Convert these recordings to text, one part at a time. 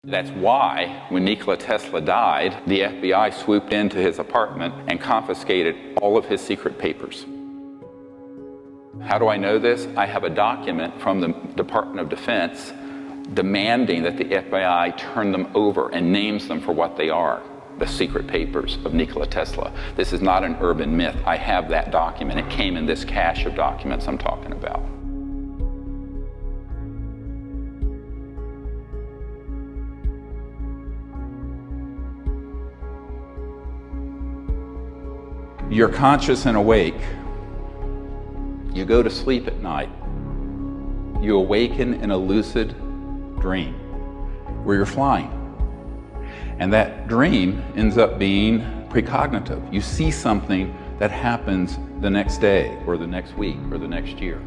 That's why, when Nikola Tesla died, the FBI swooped into his apartment and confiscated all of his secret papers. How do I know this? I have a document from the Department of Defense demanding that the FBI turn them over and names them for what they are, the secret papers of Nikola Tesla. This is not an urban myth. I have that document. It came in this cache of documents I'm talking about. You're conscious and awake. You go to sleep at night. You awaken in a lucid dream where you're flying. And that dream ends up being precognitive. You see something that happens the next day or the next week or the next year.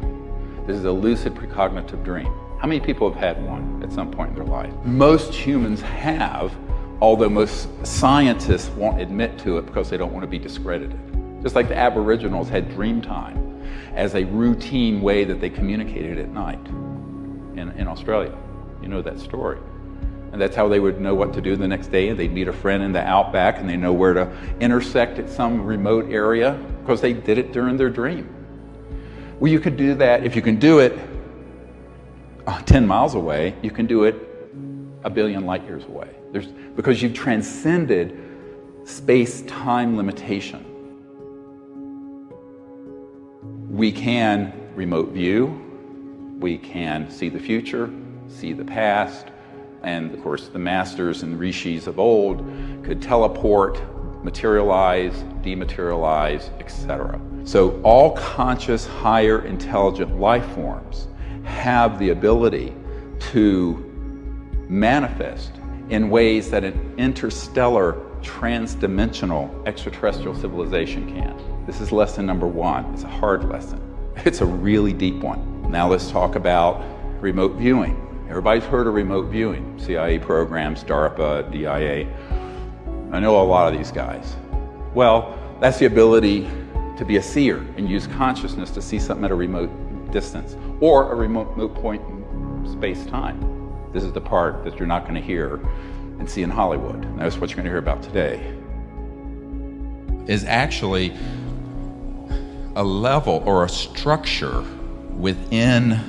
This is a lucid precognitive dream. How many people have had one at some point in their life? Most humans have, although most scientists won't admit to it because they don't want to be discredited. Just like the Aboriginals had dream time as a routine way that they communicated at night in Australia. You know that story. And that's how they would know what to do the next day. They'd meet a friend in the outback and they know where to intersect at some remote area because they did it during their dream. Well, you could do that. If you can do it 10 miles away, you can do it a billion light years away. Because you've transcended space-time limitation. We can remote view, we can see the future, see the past, and of course the masters and rishis of old could teleport, materialize, dematerialize, etc. So all conscious, higher intelligent life forms have the ability to manifest in ways that an interstellar, transdimensional extraterrestrial civilization can. This is lesson number one. It's a hard lesson. It's a really deep one. Now let's talk about remote viewing. Everybody's heard of remote viewing. CIA programs, DARPA, DIA. I know a lot of these guys. Well, that's the ability to be a seer and use consciousness to see something at a remote distance or a remote point in space-time. This is the part that you're not going to hear and see in Hollywood. And that's what you're going to hear about today. Is actually a level or a structure within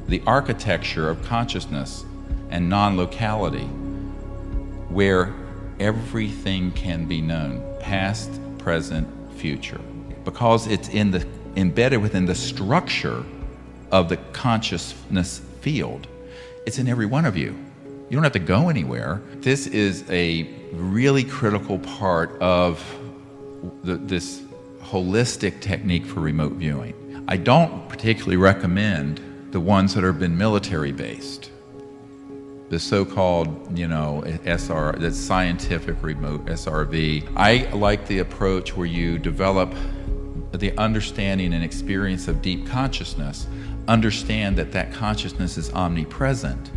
the architecture of consciousness and non-locality where everything can be known, past, present, future. Because it's embedded within the structure of the consciousness field. It's in every one of you. You don't have to go anywhere. This is a really critical part of this holistic technique for remote viewing. I don't particularly recommend the ones that have been military-based. The so-called, that's scientific remote, SRV. I like the approach where you develop the understanding and experience of deep consciousness, understand that that consciousness is omnipresent,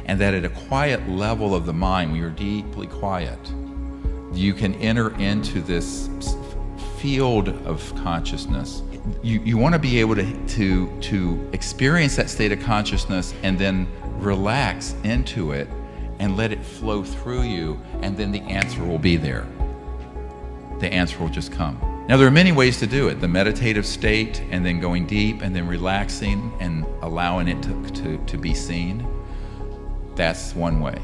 and that at a quiet level of the mind, when you're deeply quiet, you can enter into this field of consciousness. You want to be able to experience that state of consciousness and then relax into it and let it flow through you, and then the answer will be there. The answer will just come. Now, there are many ways to do it. The meditative state, and then going deep, and then relaxing and allowing it to be seen. That's one way.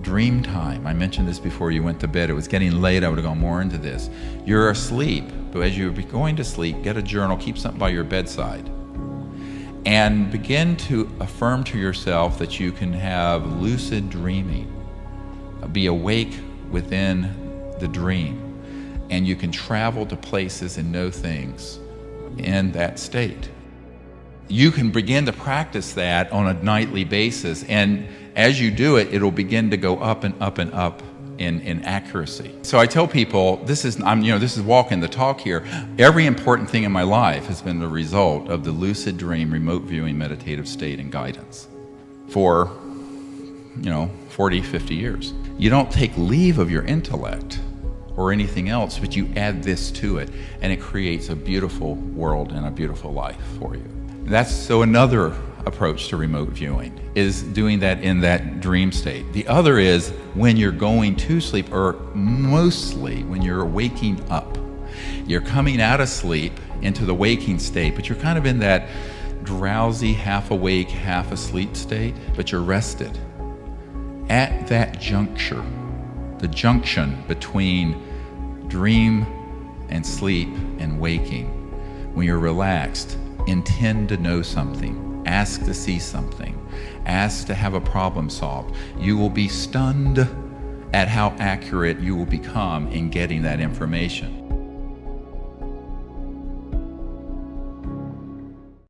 Dream time. I mentioned this before you went to bed. It was getting late. I would have gone more into this. You're asleep, but as you're going to sleep, get a journal, keep something by your bedside, and begin to affirm to yourself that you can have lucid dreaming. Be awake within the dream, and you can travel to places and know things in that state. You can begin to practice that on a nightly basis, and as you do it, it'll begin to go up and up and up in accuracy. So I tell people, this is walking the talk here. Every important thing in my life has been the result of the lucid dream, remote viewing, meditative state and guidance for 40, 50 years. You don't take leave of your intellect or anything else, but you add this to it, and it creates a beautiful world and a beautiful life for you. That's so another approach to remote viewing, is doing that in that dream state. The other is when you're going to sleep, or mostly when you're waking up. You're coming out of sleep into the waking state, but you're kind of in that drowsy, half awake, half asleep state, but you're rested. At that juncture, the junction between dream and sleep and waking, when you're relaxed, intend to know something, ask to see something, ask to have a problem solved. You will be stunned at how accurate you will become in getting that information.